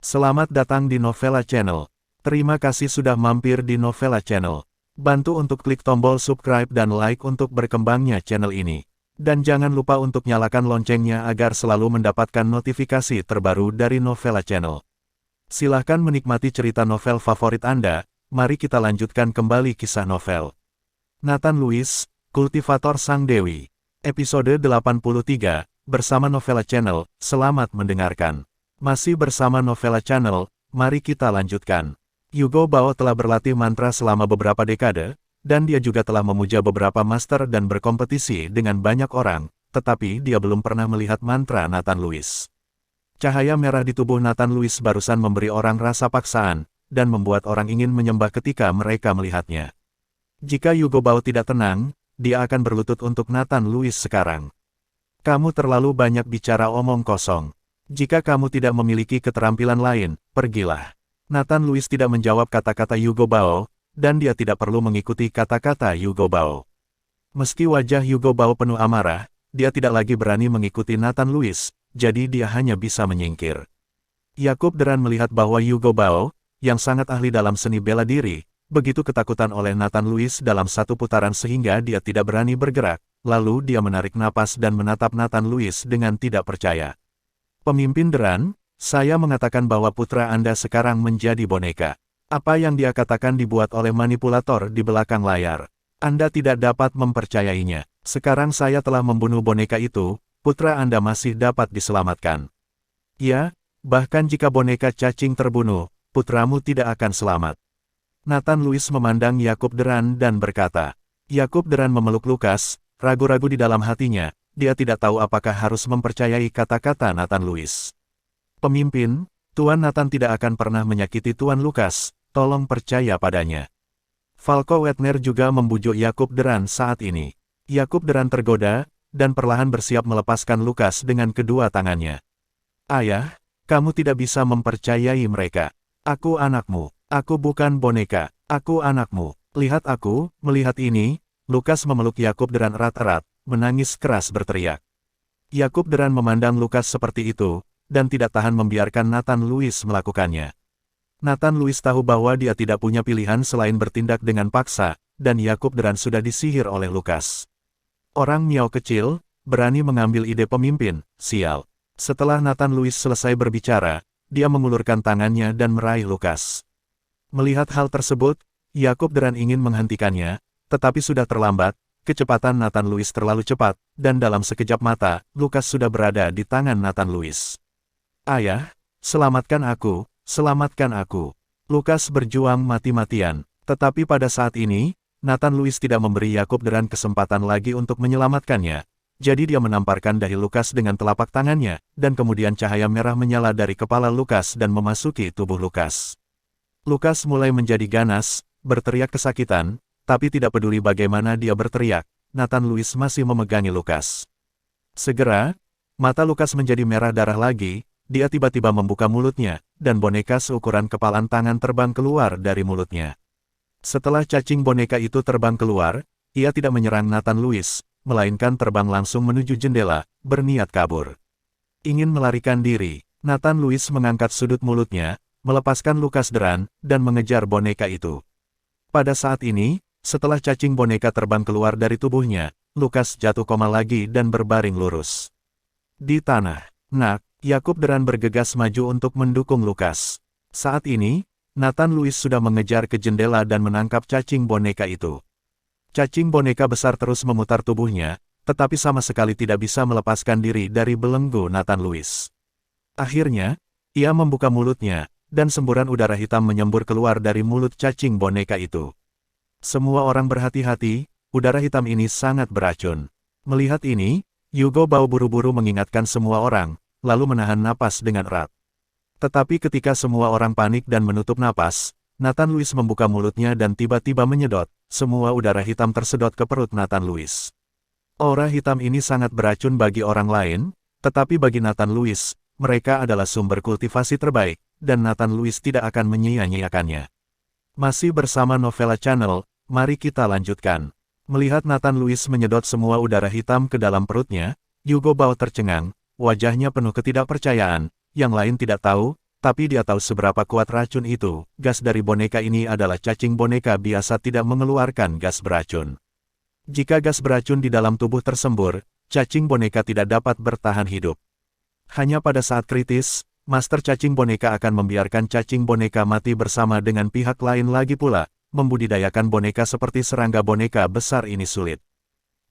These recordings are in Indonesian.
Selamat datang di Novella Channel. Terima kasih sudah mampir di Novella Channel. Bantu untuk klik tombol subscribe dan like untuk berkembangnya channel ini. Dan jangan lupa untuk nyalakan loncengnya agar selalu mendapatkan notifikasi terbaru dari Novella Channel. Silahkan menikmati cerita novel favorit Anda. Mari kita lanjutkan kembali kisah novel Nathan Lewis, Kultivator Sang Dewi. Episode 83, bersama Novella Channel. Selamat mendengarkan. Masih bersama Novella Channel, mari kita lanjutkan. Yugo Bao telah berlatih mantra selama beberapa dekade, dan dia juga telah memuja beberapa master dan berkompetisi dengan banyak orang, tetapi dia belum pernah melihat mantra Nathan Lewis. Cahaya merah di tubuh Nathan Lewis barusan memberi orang rasa paksaan, dan membuat orang ingin menyembah ketika mereka melihatnya. Jika Yugo Bao tidak tenang, dia akan berlutut untuk Nathan Lewis sekarang. Kamu terlalu banyak bicara omong kosong. Jika kamu tidak memiliki keterampilan lain, pergilah. Nathan Lewis tidak menjawab kata-kata Yugo Bao, dan dia tidak perlu mengikuti kata-kata Yugo Bao. Meski wajah Yugo Bao penuh amarah, dia tidak lagi berani mengikuti Nathan Lewis, jadi dia hanya bisa menyingkir. Yakub Deran melihat bahwa Yugo Bao, yang sangat ahli dalam seni bela diri, begitu ketakutan oleh Nathan Lewis dalam satu putaran sehingga dia tidak berani bergerak, lalu dia menarik napas dan menatap Nathan Lewis dengan tidak percaya. Pemimpin Deran, saya mengatakan bahwa putra Anda sekarang menjadi boneka. Apa yang dia katakan dibuat oleh manipulator di belakang layar. Anda tidak dapat mempercayainya. Sekarang saya telah membunuh boneka itu, putra Anda masih dapat diselamatkan. Ya, bahkan jika boneka cacing terbunuh, putramu tidak akan selamat. Nathan Lewis memandang Yakub Deran dan berkata. Yakub Deran memeluk Lukas, ragu-ragu di dalam hatinya. Dia tidak tahu apakah harus mempercayai kata-kata Nathan Lewis. Pemimpin, Tuan Nathan tidak akan pernah menyakiti Tuan Lukas, tolong percaya padanya. Falco Wetner juga membujuk Yakub Deran saat ini. Yakub Deran tergoda, dan perlahan bersiap melepaskan Lukas dengan kedua tangannya. Ayah, kamu tidak bisa mempercayai mereka. Aku anakmu, aku bukan boneka, aku anakmu. Lihat aku, melihat ini, Lukas memeluk Yakub Deran erat-erat. Menangis keras berteriak. Yakub Deran memandang Lukas seperti itu, dan tidak tahan membiarkan Nathan Lewis melakukannya. Nathan Lewis tahu bahwa dia tidak punya pilihan selain bertindak dengan paksa, dan Yakub Deran sudah disihir oleh Lukas. Orang Miao kecil, berani mengambil ide pemimpin, sial. Setelah Nathan Lewis selesai berbicara, dia mengulurkan tangannya dan meraih Lukas. Melihat hal tersebut, Yakub Deran ingin menghentikannya, tetapi sudah terlambat. Kecepatan Nathan Lewis terlalu cepat, dan dalam sekejap mata, Lukas sudah berada di tangan Nathan Lewis. Ayah, selamatkan aku, selamatkan aku. Lukas berjuang mati-matian, tetapi pada saat ini, Nathan Lewis tidak memberi Yakub Deran kesempatan lagi untuk menyelamatkannya. Jadi dia menamparkan dahi Lukas dengan telapak tangannya, dan kemudian cahaya merah menyala dari kepala Lukas dan memasuki tubuh Lukas. Lukas mulai menjadi ganas, berteriak kesakitan, tapi tidak peduli bagaimana dia berteriak, Nathan Lewis masih memegangi Lukas. Segera, mata Lukas menjadi merah darah lagi, dia tiba-tiba membuka mulutnya, dan boneka seukuran kepalan tangan terbang keluar dari mulutnya. Setelah cacing boneka itu terbang keluar, ia tidak menyerang Nathan Lewis, melainkan terbang langsung menuju jendela, berniat kabur. Ingin melarikan diri, Nathan Lewis mengangkat sudut mulutnya, melepaskan Lukas Deran, dan mengejar boneka itu. Pada saat ini, setelah cacing boneka terbang keluar dari tubuhnya, Lukas jatuh koma lagi dan berbaring lurus. Di tanah, Nak, Yakub Deran bergegas maju untuk mendukung Lukas. Saat ini, Nathan Lewis sudah mengejar ke jendela dan menangkap cacing boneka itu. Cacing boneka besar terus memutar tubuhnya, tetapi sama sekali tidak bisa melepaskan diri dari belenggu Nathan Lewis. Akhirnya, ia membuka mulutnya, dan semburan udara hitam menyembur keluar dari mulut cacing boneka itu. Semua orang berhati-hati, udara hitam ini sangat beracun. Melihat ini, Yugo Bao buru-buru mengingatkan semua orang, lalu menahan napas dengan erat. Tetapi ketika semua orang panik dan menutup napas, Nathan Lewis membuka mulutnya dan tiba-tiba menyedot, semua udara hitam tersedot ke perut Nathan Lewis. Aura hitam ini sangat beracun bagi orang lain, tetapi bagi Nathan Lewis, mereka adalah sumber kultivasi terbaik, dan Nathan Lewis tidak akan menyia-nyiakannya. Masih bersama Novella Channel, mari kita lanjutkan. Melihat Nathan Louis menyedot semua udara hitam ke dalam perutnya, Yugo Bao tercengang, wajahnya penuh ketidakpercayaan. Yang lain tidak tahu, tapi dia tahu seberapa kuat racun itu. Gas dari boneka ini adalah cacing boneka biasa tidak mengeluarkan gas beracun. Jika gas beracun di dalam tubuh tersembur, cacing boneka tidak dapat bertahan hidup. Hanya pada saat kritis, Master Cacing Boneka akan membiarkan cacing boneka mati bersama dengan pihak lain lagi pula. Membudidayakan boneka seperti serangga boneka besar ini sulit.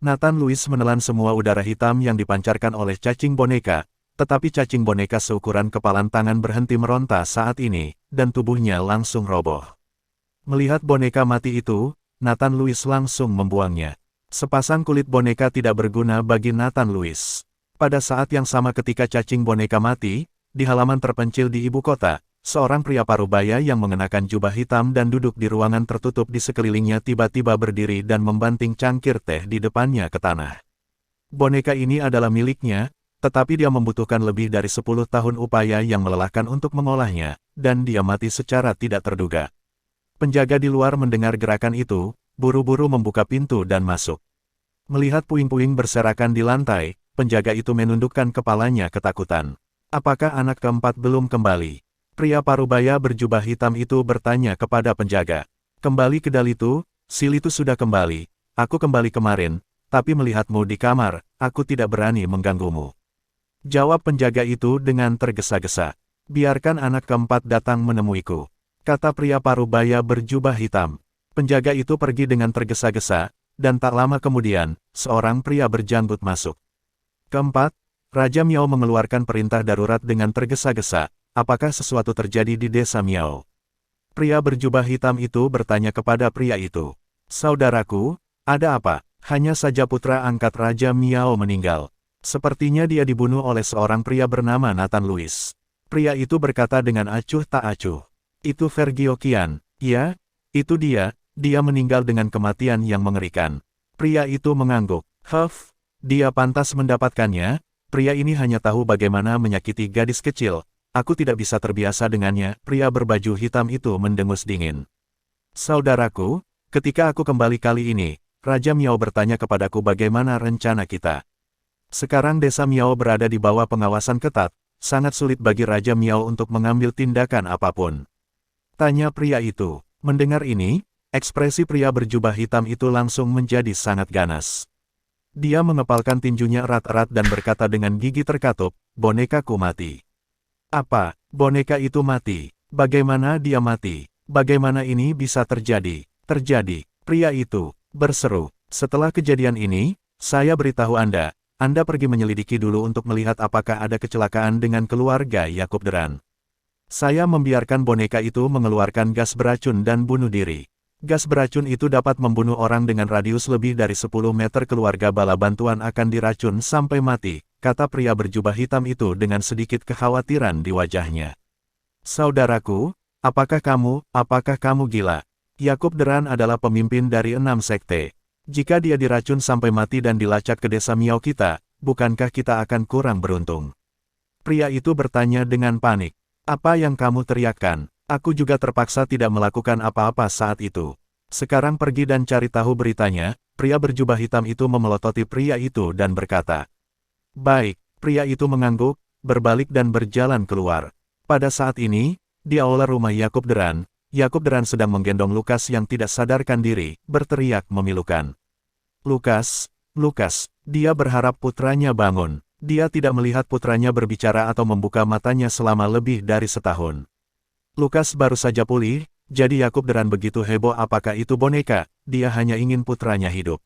Nathan Louis menelan semua udara hitam yang dipancarkan oleh cacing boneka, tetapi cacing boneka seukuran kepalan tangan berhenti meronta saat ini, dan tubuhnya langsung roboh. Melihat boneka mati itu, Nathan Louis langsung membuangnya. Sepasang kulit boneka tidak berguna bagi Nathan Louis. Pada saat yang sama ketika cacing boneka mati, di halaman terpencil di ibu kota, seorang pria parubaya yang mengenakan jubah hitam dan duduk di ruangan tertutup di sekelilingnya tiba-tiba berdiri dan membanting cangkir teh di depannya ke tanah. Boneka ini adalah miliknya, tetapi dia membutuhkan lebih dari 10 tahun upaya yang melelahkan untuk mengolahnya, dan dia mati secara tidak terduga. Penjaga di luar mendengar gerakan itu, buru-buru membuka pintu dan masuk. Melihat puing-puing berserakan di lantai, penjaga itu menundukkan kepalanya ketakutan. Apakah anak keempat belum kembali? Pria parubaya berjubah hitam itu bertanya kepada penjaga. Kembali ke Dalitu, Silitu sudah kembali. Aku kembali kemarin, tapi melihatmu di kamar, aku tidak berani mengganggumu. Jawab penjaga itu dengan tergesa-gesa. Biarkan anak keempat datang menemuiku, kata pria parubaya berjubah hitam. Penjaga itu pergi dengan tergesa-gesa, dan tak lama kemudian, seorang pria berjanggut masuk. Keempat, Raja Miao mengeluarkan perintah darurat dengan tergesa-gesa. Apakah sesuatu terjadi di desa Miao? Pria berjubah hitam itu bertanya kepada pria itu. Saudaraku, ada apa? Hanya saja putra angkat Raja Miao meninggal. Sepertinya dia dibunuh oleh seorang pria bernama Nathan Louis. Pria itu berkata dengan acuh tak acuh. Itu Vergio Qian. Ya, itu dia meninggal dengan kematian yang mengerikan. Pria itu mengangguk. Huff, dia pantas mendapatkannya. Pria ini hanya tahu bagaimana menyakiti gadis kecil. Aku tidak bisa terbiasa dengannya. Pria berbaju hitam itu mendengus dingin. Saudaraku, ketika aku kembali kali ini, Raja Miao bertanya kepadaku bagaimana rencana kita. Sekarang desa Miao berada di bawah pengawasan ketat, sangat sulit bagi Raja Miao untuk mengambil tindakan apapun. Tanya pria itu. Mendengar ini, ekspresi pria berjubah hitam itu langsung menjadi sangat ganas. Dia mengepalkan tinjunya erat-erat dan berkata dengan gigi terkatup, bonekaku mati. Apa? Boneka itu mati? Bagaimana dia mati? Bagaimana ini bisa terjadi? Terjadi. Pria itu berseru. Setelah kejadian ini, saya beritahu Anda pergi menyelidiki dulu untuk melihat apakah ada kecelakaan dengan keluarga Yakub Deran. Saya membiarkan boneka itu mengeluarkan gas beracun dan bunuh diri. Gas beracun itu dapat membunuh orang dengan radius lebih dari 10 meter. Keluarga bala bantuan akan diracun sampai mati, kata pria berjubah hitam itu dengan sedikit kekhawatiran di wajahnya. Saudaraku, apakah kamu gila? Yakub Deran adalah pemimpin dari 6 sekte. Jika dia diracun sampai mati dan dilacak ke desa Miao kita, bukankah kita akan kurang beruntung? Pria itu bertanya dengan panik. Apa yang kamu teriakkan? Aku juga terpaksa tidak melakukan apa-apa saat itu. Sekarang pergi dan cari tahu beritanya. Pria berjubah hitam itu memelototi pria itu dan berkata. Baik, pria itu mengangguk, berbalik dan berjalan keluar. Pada saat ini, di aula rumah Yakub Deran sedang menggendong Lukas yang tidak sadarkan diri, berteriak memilukan. Lukas, dia berharap putranya bangun. Dia tidak melihat putranya berbicara atau membuka matanya selama lebih dari setahun. Lukas baru saja pulih, jadi Yakub Deran begitu heboh. Apakah itu boneka? Dia hanya ingin putranya hidup.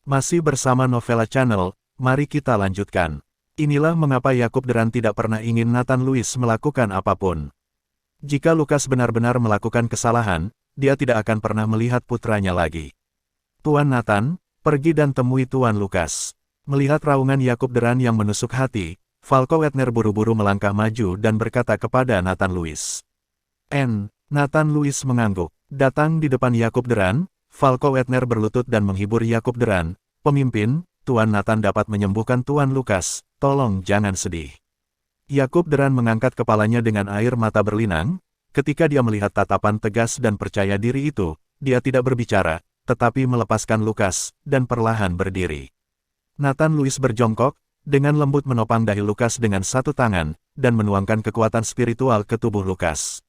Masih bersama Novella Channel, mari kita lanjutkan. Inilah mengapa Yakub Deran tidak pernah ingin Nathan Louis melakukan apapun. Jika Lukas benar-benar melakukan kesalahan, dia tidak akan pernah melihat putranya lagi. Tuan Nathan, pergi dan temui Tuan Lukas. Melihat raungan Yakub Deran yang menusuk hati, Falco Wettner buru-buru melangkah maju dan berkata kepada Nathan Louis. Nathan Louis mengangguk. Datang di depan Yakub Deran, Falco Wettner berlutut dan menghibur Yakub Deran. Pemimpin, Tuan Nathan dapat menyembuhkan Tuan Lukas, tolong jangan sedih. Yakub Deran mengangkat kepalanya dengan air mata berlinang. Ketika dia melihat tatapan tegas dan percaya diri itu, dia tidak berbicara. tetapi melepaskan Lukas, dan perlahan berdiri. Nathan Lewis berjongkok, dengan lembut menopang dahi Lukas dengan satu tangan, dan menuangkan kekuatan spiritual ke tubuh Lukas.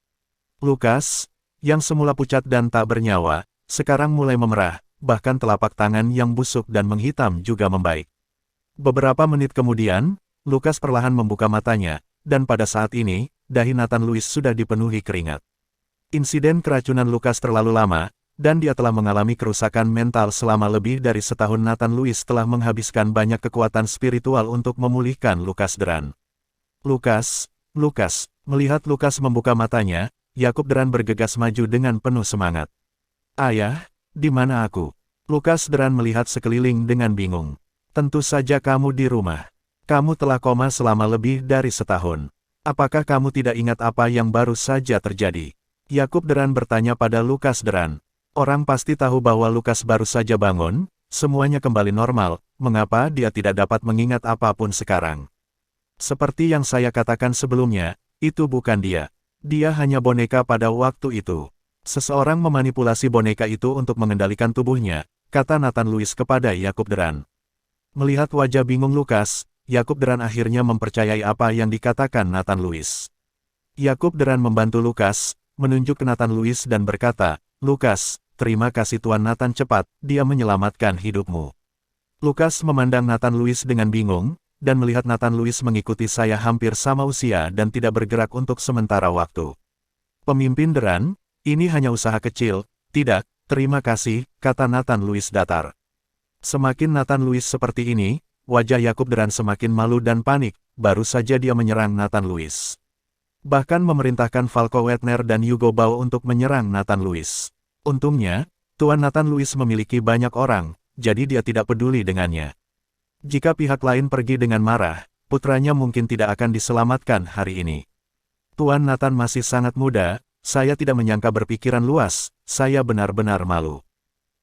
Lukas, yang semula pucat dan tak bernyawa, sekarang mulai memerah, bahkan telapak tangan yang busuk dan menghitam juga membaik. Beberapa menit kemudian, Lukas perlahan membuka matanya, dan pada saat ini, dahi Nathan Lewis sudah dipenuhi keringat. Insiden keracunan Lukas terlalu lama, dan dia telah mengalami kerusakan mental selama lebih dari setahun. Nathan Lewis telah menghabiskan banyak kekuatan spiritual untuk memulihkan Lukas Duran. Lukas, melihat Lukas membuka matanya, Yakub Duran bergegas maju dengan penuh semangat. Ayah, di mana aku? Lukas Duran melihat sekeliling dengan bingung. Tentu saja kamu di rumah. Kamu telah koma selama lebih dari setahun. Apakah kamu tidak ingat apa yang baru saja terjadi? Yakub Duran bertanya pada Lukas Duran. Orang pasti tahu bahwa Lukas baru saja bangun, semuanya kembali normal, mengapa dia tidak dapat mengingat apapun sekarang? Seperti yang saya katakan sebelumnya, itu bukan dia. Dia hanya boneka pada waktu itu. Seseorang memanipulasi boneka itu untuk mengendalikan tubuhnya, kata Nathan Lewis kepada Yakub Duran. Melihat wajah bingung Lukas, Yakub Duran akhirnya mempercayai apa yang dikatakan Nathan Lewis. Yakub Duran membantu Lukas, menunjuk ke Nathan Lewis dan berkata, Lukas, terima kasih Tuan Nathan, cepat, dia menyelamatkan hidupmu. Lukas memandang Nathan Lewis dengan bingung, dan melihat Nathan Lewis mengikuti saya hampir sama usia dan tidak bergerak untuk sementara waktu. Pemimpin Duran, ini hanya usaha kecil, tidak, terima kasih, kata Nathan Lewis datar. Semakin Nathan Lewis seperti ini, wajah Yakub Duran semakin malu dan panik, baru saja dia menyerang Nathan Lewis. Bahkan memerintahkan Falco Wetner dan Hugo Bau untuk menyerang Nathan Lewis. Untungnya, Tuan Nathan Lewis memiliki banyak orang, jadi dia tidak peduli dengannya. Jika pihak lain pergi dengan marah, putranya mungkin tidak akan diselamatkan hari ini. Tuan Nathan masih sangat muda, saya tidak menyangka berpikiran luas, saya benar-benar malu.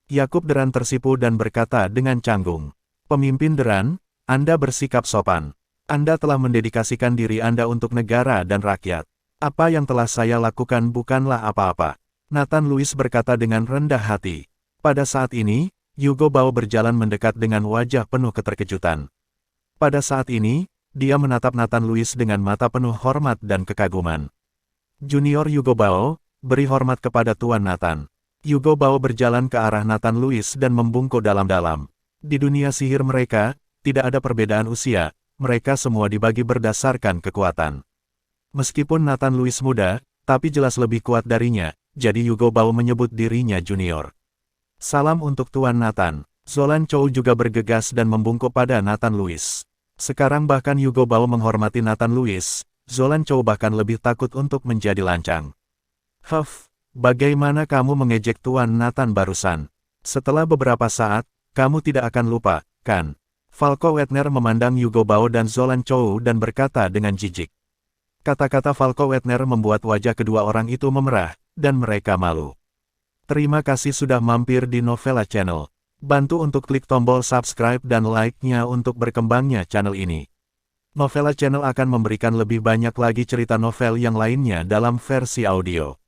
Yakub Duran tersipu dan berkata dengan canggung. Pemimpin Duran, Anda bersikap sopan. Anda telah mendedikasikan diri Anda untuk negara dan rakyat. Apa yang telah saya lakukan bukanlah apa-apa. Nathan Lewis berkata dengan rendah hati. Pada saat ini, Hugo Bau berjalan mendekat dengan wajah penuh keterkejutan. Pada saat ini, dia menatap Nathan Lewis dengan mata penuh hormat dan kekaguman. Junior Hugo Bau, beri hormat kepada Tuan Nathan. Hugo Bau berjalan ke arah Nathan Lewis dan membungkuk dalam-dalam. Di dunia sihir mereka, tidak ada perbedaan usia, mereka semua dibagi berdasarkan kekuatan. Meskipun Nathan Lewis muda, tapi jelas lebih kuat darinya, jadi Hugo Bau menyebut dirinya junior. Salam untuk Tuan Nathan. Zolan Chou juga bergegas dan membungkuk pada Nathan Lewis. Sekarang bahkan Hugo Bau menghormati Nathan Lewis, Zolan Chou bahkan lebih takut untuk menjadi lancang. Huff, bagaimana kamu mengejek Tuan Nathan barusan? Setelah beberapa saat, kamu tidak akan lupa, kan? Falco Wetner memandang Hugo Bau dan Zolan Chou dan berkata dengan jijik. Kata-kata Falco Wetner membuat wajah kedua orang itu memerah, dan mereka malu. Terima kasih sudah mampir di Novella Channel. Bantu untuk klik tombol subscribe dan like-nya untuk berkembangnya channel ini. Novella Channel akan memberikan lebih banyak lagi cerita novel yang lainnya dalam versi audio.